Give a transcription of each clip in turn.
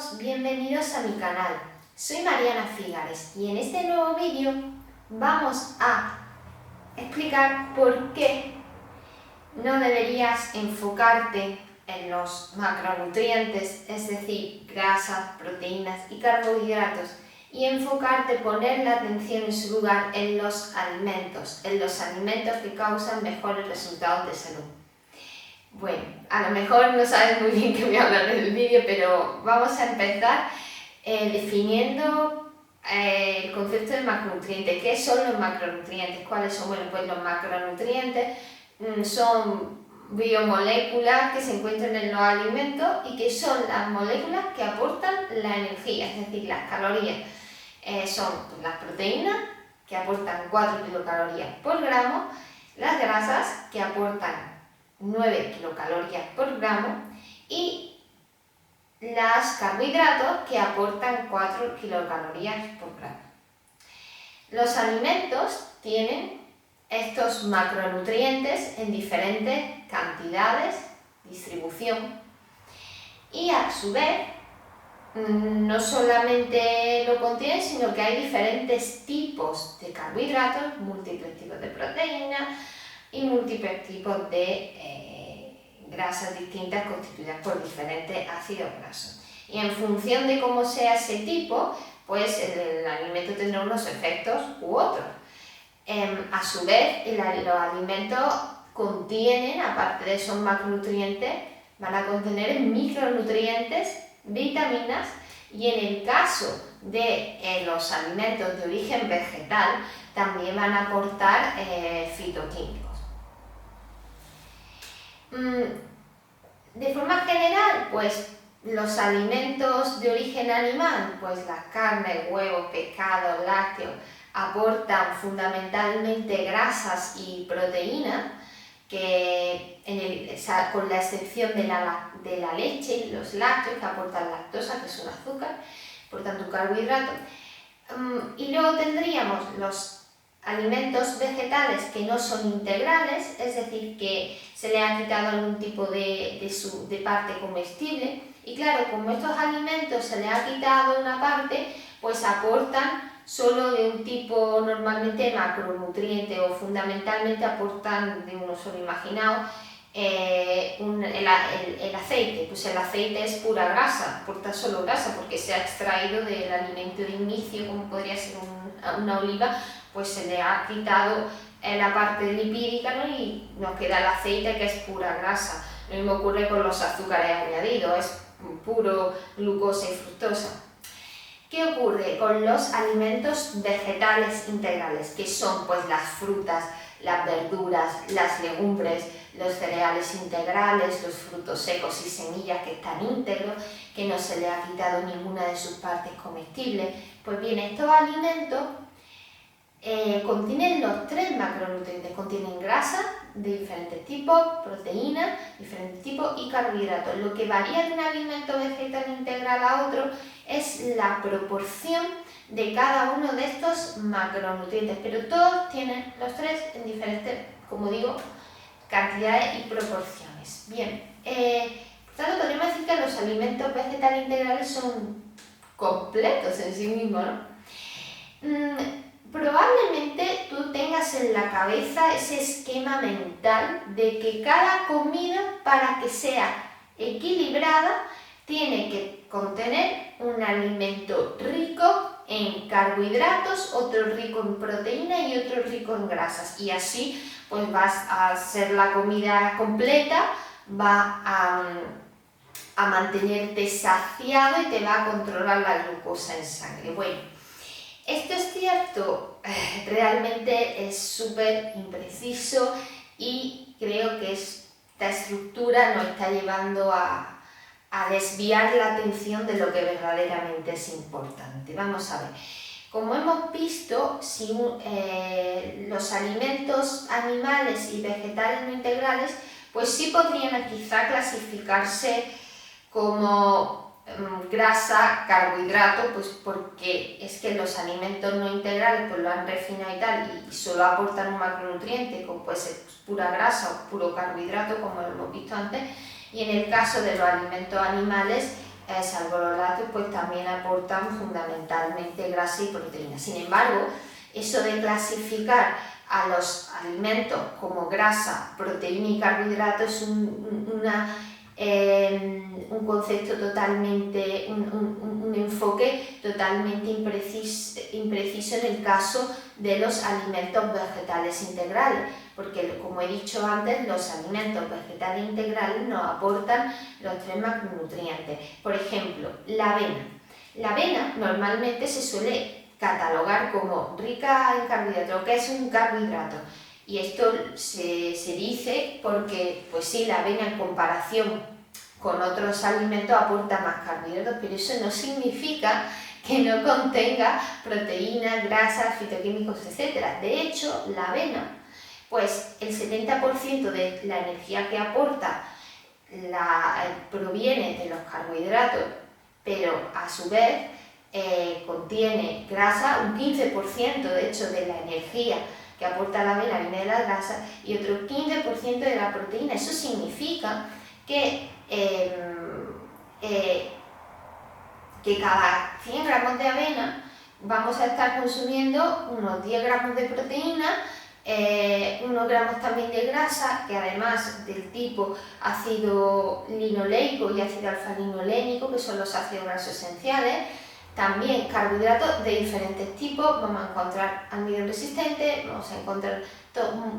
todos, bienvenidos a mi canal. Soy Mariana Figares y en este nuevo vídeo vamos a explicar por qué no deberías enfocarte en los macronutrientes, es decir, grasas, proteínas y carbohidratos, y enfocarte, poner la atención en su lugar en los alimentos que causan mejores resultados de salud. Bueno, a lo mejor no sabes muy bien qué voy a hablar en el vídeo, pero vamos a empezar definiendo el concepto de macronutrientes. ¿Qué son los macronutrientes? ¿Cuáles son? Bueno, pues los macronutrientes son biomoléculas que se encuentran en los alimentos y que son las moléculas que aportan la energía, es decir, las calorías. Son las proteínas, que aportan 4 kilocalorías por gramo, las grasas, que aportan 9 kilocalorías por gramo, y los carbohidratos, que aportan 4 kilocalorías por gramo. Los alimentos tienen estos macronutrientes en diferentes cantidades, distribución, y a su vez no solamente lo contienen, sino que hay diferentes tipos de carbohidratos, múltiples tipos de proteínas y múltiples tipos de grasas distintas constituidas por diferentes ácidos grasos. Y en función de cómo sea ese tipo, pues el alimento tendrá unos efectos u otros. A su vez, los alimentos contienen, aparte de esos macronutrientes, van a contener micronutrientes, vitaminas, y en el caso de los alimentos de origen vegetal también van a aportar fitoquímicos. De forma general, pues los alimentos de origen animal, pues las carnes, huevos, pescados, lácteos, aportan fundamentalmente grasas y proteínas, que con la excepción de la leche y los lácteos, que aportan lactosa, que es un azúcar, por tanto un carbohidrato. Y luego tendríamos los alimentos vegetales que no son integrales, es decir, que se le ha quitado algún tipo de parte comestible, y claro, como estos alimentos se le ha quitado una parte, pues aportan solo de un tipo normalmente macronutriente, o fundamentalmente aportan de uno solo imaginado el aceite. Pues el aceite es pura grasa, aporta solo grasa porque se ha extraído del alimento de inicio, como podría ser una oliva, pues se le ha quitado la parte lipídica, ¿no? Y nos queda el aceite, que es pura grasa. Lo mismo ocurre con los azúcares añadidos, es puro glucosa y fructosa. ¿Qué ocurre con los alimentos vegetales integrales? Que son pues las frutas, las verduras, las legumbres, los cereales integrales, los frutos secos y semillas que están íntegros, que no se le ha quitado ninguna de sus partes comestibles. Pues bien, estos alimentos contienen los 3 macronutrientes, contienen grasa de diferentes tipos, proteínas de diferentes tipos y carbohidratos. Lo que varía de un alimento vegetal integral a otro es la proporción de cada uno de estos macronutrientes, pero todos tienen los 3 en diferentes, como digo, cantidades y proporciones. Bien, por tanto podríamos decir que los alimentos vegetales integrales son completos en sí mismos, ¿no? Probablemente tú tengas en la cabeza ese esquema mental de que cada comida, para que sea equilibrada, tiene que contener un alimento rico en carbohidratos, otro rico en proteína y otro rico en grasas. Y así pues vas a hacer la comida completa, va a mantenerte saciado y te va a controlar la glucosa en sangre. Bueno, esto es cierto, realmente es súper impreciso, y creo que esta estructura nos está llevando a desviar la atención de lo que verdaderamente es importante. Vamos a ver, como hemos visto, si los alimentos animales y vegetales no integrales, pues sí podrían quizá clasificarse como grasa, carbohidrato, pues porque es que los alimentos no integrales pues lo han refinado y tal, y solo aportan un macronutriente, como puede ser pues pura grasa o puro carbohidrato, como lo hemos visto antes. Y en el caso de los alimentos animales, salvo los lácteos, pues también aportan fundamentalmente grasa y proteína. Sin embargo, eso de clasificar a los alimentos como grasa, proteína y carbohidrato es un concepto totalmente, un enfoque totalmente impreciso en el caso de los alimentos vegetales integrales, porque como he dicho antes, los alimentos vegetales integrales nos aportan los 3 macronutrientes. Por ejemplo, la avena. La avena normalmente se suele catalogar como rica en carbohidratos, que es un carbohidrato. Y esto se dice porque, pues sí, la avena en comparación con otros alimentos aporta más carbohidratos, pero eso no significa que no contenga proteínas, grasas, fitoquímicos, etc. De hecho, la avena, pues el 70% de la energía que aporta proviene de los carbohidratos, pero a su vez contiene grasa, un 15% de hecho de la energía que aporta la avena viene de la grasa y otro 15% de la proteína. Eso significa que cada 100 gramos de avena vamos a estar consumiendo unos 10 gramos de proteína, unos gramos también de grasa, que además del tipo ácido linoleico y ácido alfa-linolénico, que son los ácidos grasos esenciales, también carbohidratos de diferentes tipos. Vamos a encontrar almidón resistente, vamos a encontrar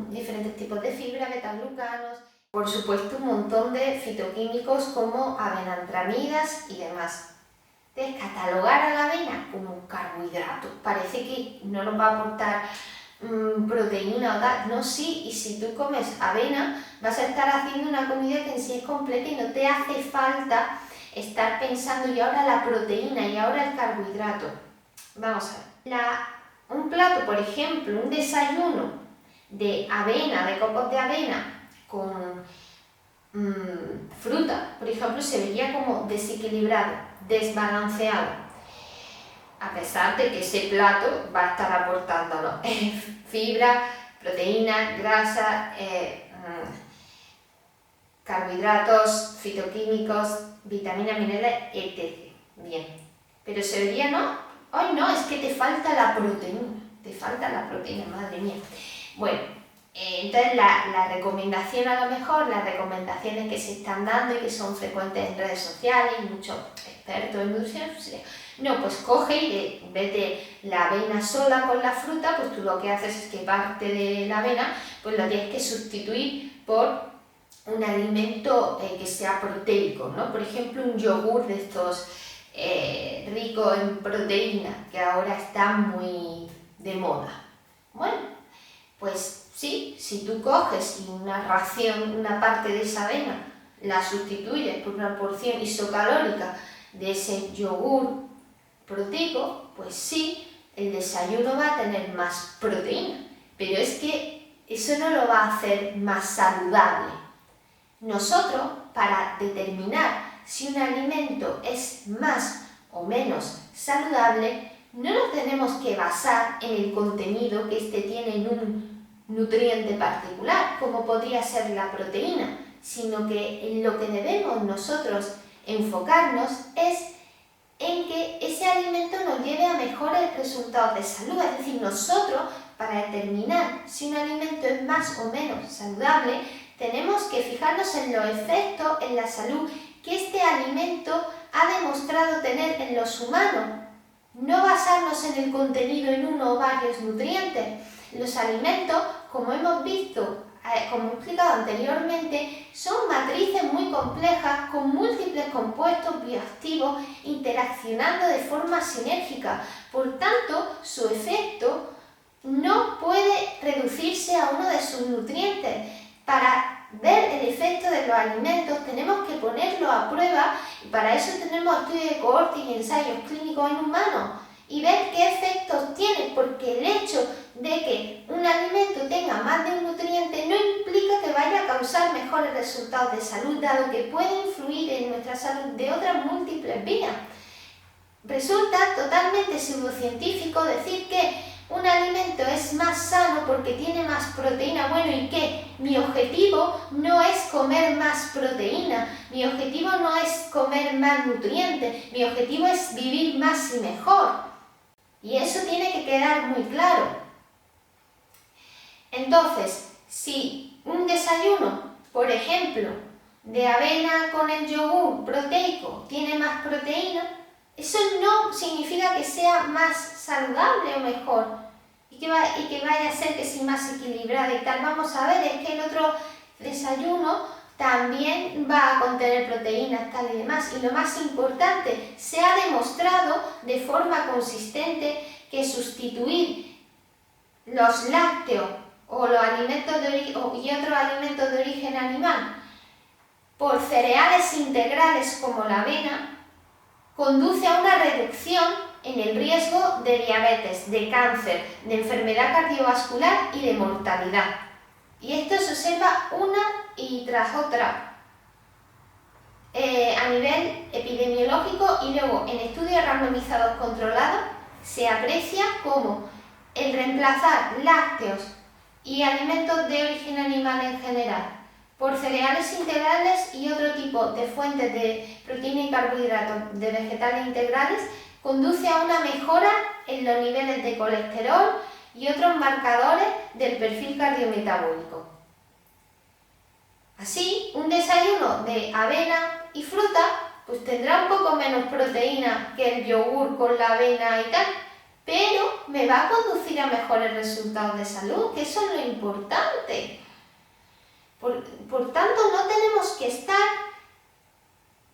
diferentes tipos de fibra, beta-glucanos, por supuesto un montón de fitoquímicos como avenantramidas y demás. Entonces, catalogar a la avena como un carbohidrato parece que no nos va a aportar proteína o tal. No, sí, y si tú comes avena vas a estar haciendo una comida que en sí es completa y no te hace falta estar pensando y ahora la proteína y ahora el carbohidrato. Vamos a ver. Un plato, por ejemplo, un desayuno de avena, de copos de avena con fruta, por ejemplo, se vería como desequilibrado, desbalanceado, a pesar de que ese plato va a estar aportándonos fibra, proteína, grasa, carbohidratos, fitoquímicos, vitaminas, minerales, etc. Bien, pero se vería, ¿no? ¡Ay, no! Es que te falta la proteína, madre mía. Bueno, entonces la recomendación, a lo mejor, las recomendaciones que se están dando y que son frecuentes en redes sociales y muchos expertos en nutrición, no, pues coge y en vez de la avena sola con la fruta, pues tú lo que haces es que parte de la avena, pues lo tienes que sustituir por un alimento que sea proteico, ¿no? Por ejemplo, un yogur de estos rico en proteína, que ahora está muy de moda. Bueno, pues sí, si tú coges una ración, una parte de esa avena, la sustituyes por una porción isocalórica de ese yogur proteico, pues sí, el desayuno va a tener más proteína, pero es que eso no lo va a hacer más saludable. Nosotros, para determinar si un alimento es más o menos saludable, no nos tenemos que basar en el contenido que éste tiene en un nutriente particular, como podría ser la proteína, sino que en lo que debemos nosotros enfocarnos es en que ese alimento nos lleve a mejores resultados de salud. Es decir, nosotros, para determinar si un alimento es más o menos saludable, tenemos que fijarnos en los efectos en la salud que este alimento ha demostrado tener en los humanos. No basarnos en el contenido en uno o varios nutrientes. Los alimentos, como hemos visto, como he explicado anteriormente, son matrices muy complejas con múltiples compuestos bioactivos interaccionando de forma sinérgica. Por tanto, su efecto no puede reducirse a uno de sus nutrientes. Para ver el efecto de los alimentos tenemos que ponerlo a prueba y para eso tenemos estudios de cohorte y ensayos clínicos en humanos y ver qué efectos tiene, porque el hecho de que un alimento tenga más de un nutriente no implica que vaya a causar mejores resultados de salud, dado que puede influir en nuestra salud de otras múltiples vías. Resulta totalmente pseudocientífico decir que un alimento es más sano porque tiene más proteína. Bueno, ¿y qué? Mi objetivo no es comer más proteína, mi objetivo no es comer más nutrientes, mi objetivo es vivir más y mejor. Y eso tiene que quedar muy claro. Entonces, si un desayuno, por ejemplo, de avena con el yogur proteico tiene más proteína, eso no significa que sea más saludable o mejor y que vaya a ser que sea más equilibrada y tal. Vamos a ver, es que el otro desayuno también va a contener proteínas, tal y demás. Y lo más importante, se ha demostrado de forma consistente que sustituir los lácteos o los alimentos y otros alimentos de origen animal por cereales integrales como la avena conduce a una reducción en el riesgo de diabetes, de cáncer, de enfermedad cardiovascular y de mortalidad. Y esto se observa una y tras otra a nivel epidemiológico y luego en estudios randomizados controlados se aprecia como el reemplazar lácteos y alimentos de origen animal en general por cereales integrales y otro tipo de fuentes de proteína y carbohidratos de vegetales integrales conduce a una mejora en los niveles de colesterol y otros marcadores del perfil cardiometabólico. Así, un desayuno de avena y fruta pues tendrá un poco menos proteína que el yogur con la avena y tal, pero me va a conducir a mejores resultados de salud, que eso es lo importante. Por tanto, no tenemos que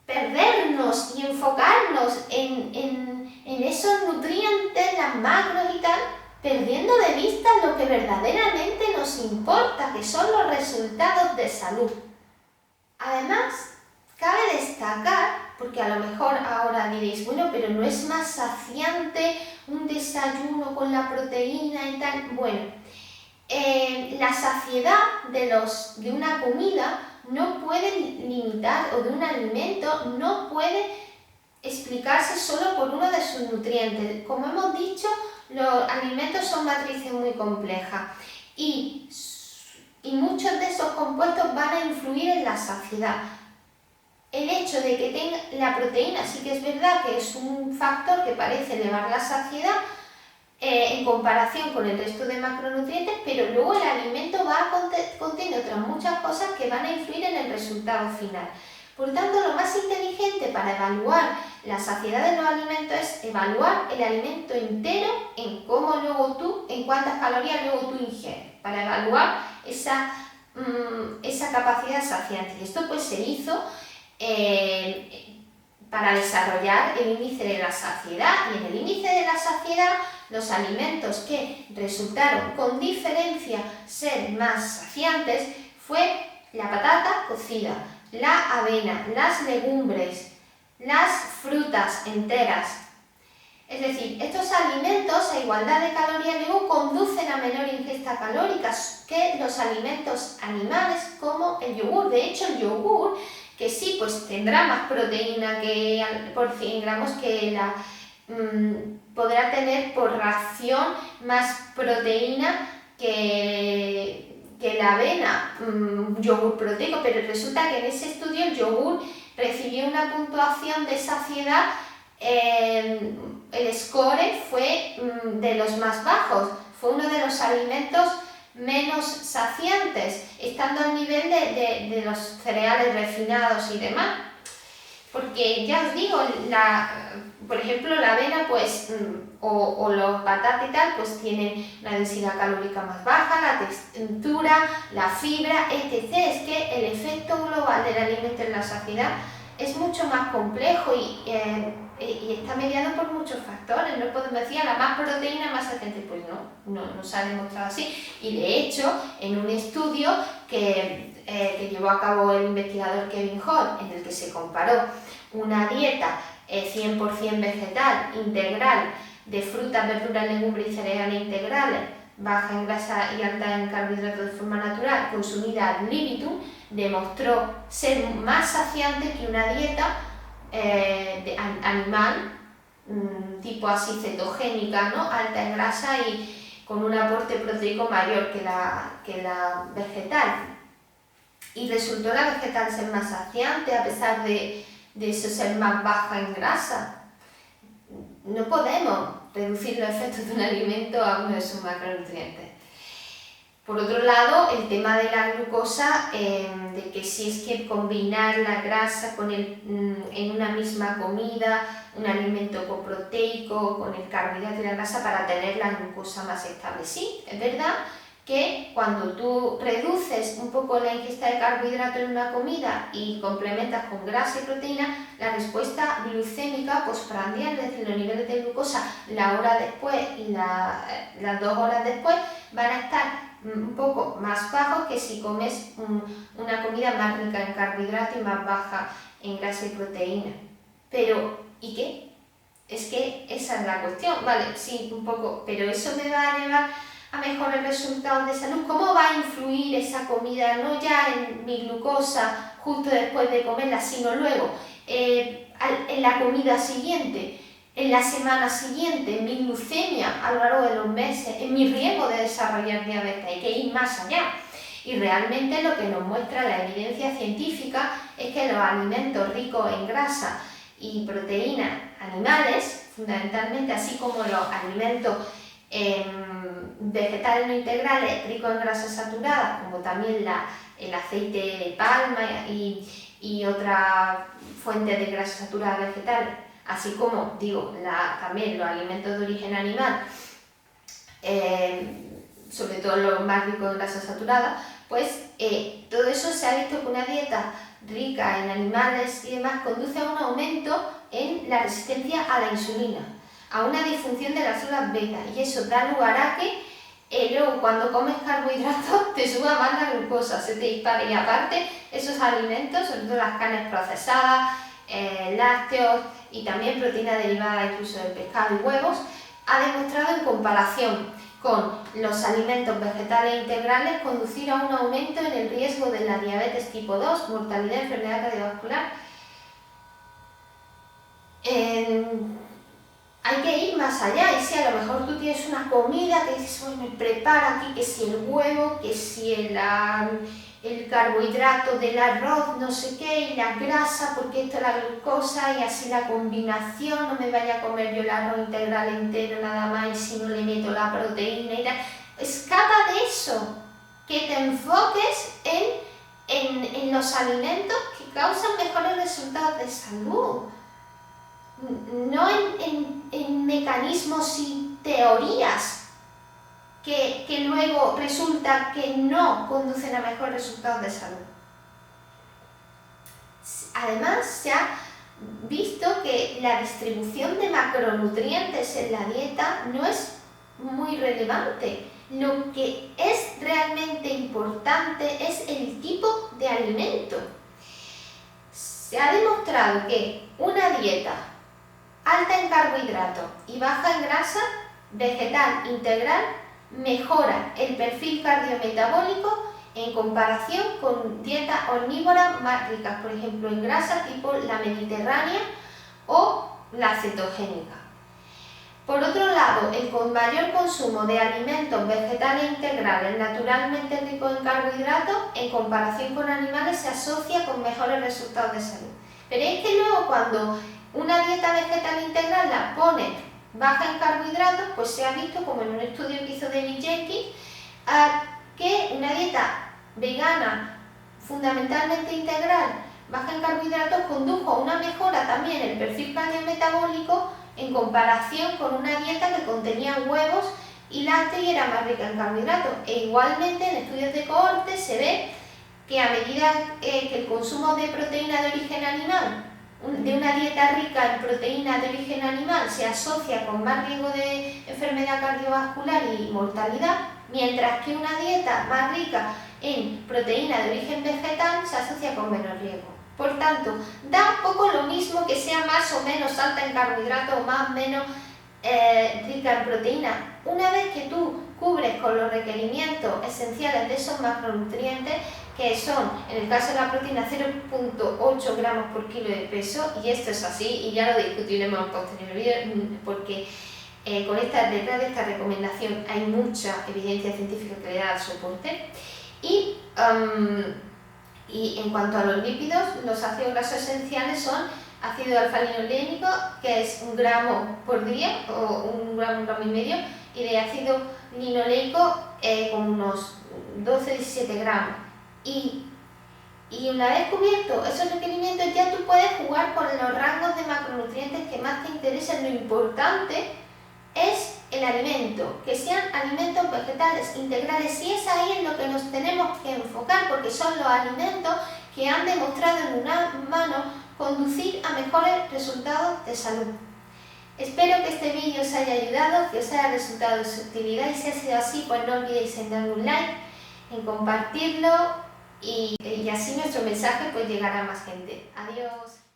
perdernos y enfocarnos en esos nutrientes, las macros y tal, perdiendo de vista lo que verdaderamente nos importa, que son los resultados de salud. Además, cabe destacar, porque a lo mejor ahora diréis, bueno, pero ¿no es más saciante un desayuno con la proteína y tal? Bueno, la saciedad de una comida no puede limitar, o de un alimento no puede explicarse solo por uno de sus nutrientes. Como hemos dicho, los alimentos son matrices muy complejas y muchos de esos compuestos van a influir en la saciedad. El hecho de que tenga la proteína sí que es verdad que es un factor que parece elevar la saciedad en comparación con el resto de macronutrientes, pero luego el alimento va a contener otras muchas cosas que van a influir en el resultado final. Por tanto, lo más inteligente para evaluar la saciedad de los alimentos es evaluar el alimento entero en cuántas calorías luego tú ingieres, para evaluar esa capacidad saciante. Y esto pues se hizo para desarrollar el índice de la saciedad, y en el índice de la saciedad los alimentos que resultaron con diferencia ser más saciantes fue la patata cocida, la avena, las legumbres, las frutas enteras. Es decir, estos alimentos a igualdad de calorías luego conducen a menor ingesta calórica que los alimentos animales como el yogur. De hecho, el yogur, que sí, pues tendrá más proteína por 100 gramos que podrá tener por ración más proteína que la avena, yogur proteico, pero resulta que en ese estudio el yogur recibió una puntuación de saciedad, el score fue de los más bajos, fue uno de los alimentos menos saciantes, estando al nivel de los cereales refinados y demás. Porque ya os digo, por ejemplo, la avena pues, o los patatas y tal, pues tienen una densidad calórica más baja, la textura, la fibra, etc. Es que el efecto global del alimento en la saciedad es mucho más complejo y está mediado por muchos factores. No podemos decir la más proteína, más saciante, pues no se ha demostrado así. Y de hecho, en un estudio que llevó a cabo el investigador Kevin Hall, en el que se comparó una dieta 100% vegetal, integral, de frutas, verduras, legumbres y cereales integrales, baja en grasa y alta en carbohidratos de forma natural, consumida ad libitum, demostró ser más saciante que una dieta animal, tipo así cetogénica, ¿no? Alta en grasa con un aporte proteico mayor que la vegetal. Y resultó la vegetal ser más saciante a pesar de eso ser más baja en grasa. No podemos reducir los efectos de un alimento a uno de sus macronutrientes. Por otro lado, el tema de la glucosa, de que si es que combinar la grasa en una misma comida, un alimento coproteico, con el carbohidrato y la grasa para tener la glucosa más estable. Sí, es verdad que cuando tú reduces un poco la ingesta de carbohidrato en una comida y complementas con grasa y proteína, la respuesta glucémica postprandial, es decir, los niveles de glucosa la hora después y las 2 horas después van a estar un poco más bajos que si comes una comida más rica en carbohidrato y más baja en grasa y proteína. Pero, ¿y qué? Es que esa es la cuestión, vale, sí, un poco, pero eso me va a llevar a mejores resultados de salud. ¿Cómo va a influir esa comida, no ya en mi glucosa justo después de comerla, sino luego en la comida siguiente, en la semana siguiente, en mi glucemia a lo largo de los meses, en mi riesgo de desarrollar diabetes? Hay que ir más allá. Y realmente lo que nos muestra la evidencia científica es que los alimentos ricos en grasa y proteínas animales, fundamentalmente, así como los alimentos vegetales no integrales ricos en grasas saturadas, como también el aceite de palma y otras fuentes de grasa saturada vegetales, así como, también los alimentos de origen animal, sobre todo los más ricos en grasas saturadas, pues todo eso se ha visto que una dieta rica en animales y demás conduce a un aumento en la resistencia a la insulina, a una disfunción de las células beta, y eso da lugar a que luego cuando comes carbohidratos te suba más la glucosa, se te dispara. Y aparte esos alimentos, sobre todo las carnes procesadas, lácteos y también proteínas derivadas incluso del pescado y huevos, ha demostrado en comparación con los alimentos vegetales integrales conducir a un aumento en el riesgo de la diabetes tipo 2, mortalidad, enfermedad cardiovascular. Hay que ir más allá, y si a lo mejor tú tienes una comida que dices, bueno, me prepara aquí que si el huevo, que si el carbohidrato del arroz, no sé qué, y la grasa, porque esto es la glucosa, y así la combinación, no me vaya a comer yo el arroz integral entero nada más, y si no le meto la proteína y tal. Escapa de eso, que te enfoques en los alimentos que causan mejores resultados de salud. No en mecanismos y teorías que luego resulta que no conducen a mejores resultados de salud. Además, se ha visto que la distribución de macronutrientes en la dieta no es muy relevante. Lo que es realmente importante es el tipo de alimento. Se ha demostrado que una dieta alta en carbohidratos y baja en grasa, vegetal integral, mejora el perfil cardiometabólico en comparación con dietas omnívoras más ricas, por ejemplo, en grasa tipo la mediterránea o la cetogénica. Por otro lado, el mayor consumo de alimentos vegetales integrales naturalmente ricos en carbohidratos en comparación con animales se asocia con mejores resultados de salud. Pero es que luego cuando una dieta vegetal integral la pone baja en carbohidratos, pues se ha visto, como en un estudio que hizo David Jenkins, que una dieta vegana fundamentalmente integral, baja en carbohidratos, condujo a una mejora también en el perfil cardiometabólico en comparación con una dieta que contenía huevos y lácteos y era más rica en carbohidratos. E igualmente en estudios de cohorte se ve que a medida que el consumo de proteína de origen animal, de una dieta rica en proteína de origen animal, se asocia con más riesgo de enfermedad cardiovascular y mortalidad, mientras que una dieta más rica en proteína de origen vegetal se asocia con menos riesgo. Por tanto, da un poco lo mismo que sea más o menos alta en carbohidratos o más o menos rica en proteína. Una vez que tú cubres con los requerimientos esenciales de esos macronutrientes, que son, en el caso de la proteína, 0,8 gramos por kilo de peso, y esto es así, y ya lo discutiremos en posterior vídeo, porque Detrás de esta recomendación hay mucha evidencia científica que le da el soporte. Y en cuanto a los lípidos, los ácidos grasos esenciales son ácido alfa-linolénico, que es 1 gramo por día, o 1 gramo y medio, y de ácido linoleico como unos 12-17 gramos. Y una vez cubierto esos requerimientos, ya tú puedes jugar con los rangos de macronutrientes que más te interesen. Lo importante es el alimento, que sean alimentos vegetales integrales, y es ahí en lo que nos tenemos que enfocar, porque son los alimentos que han demostrado en humanos conducir a mejores resultados de salud. Espero que este vídeo os haya ayudado, que os haya resultado de su utilidad, y si ha sido así, pues no olvidéis en darle un like, en compartirlo, y así nuestro mensaje pues llegará a más gente. Adiós.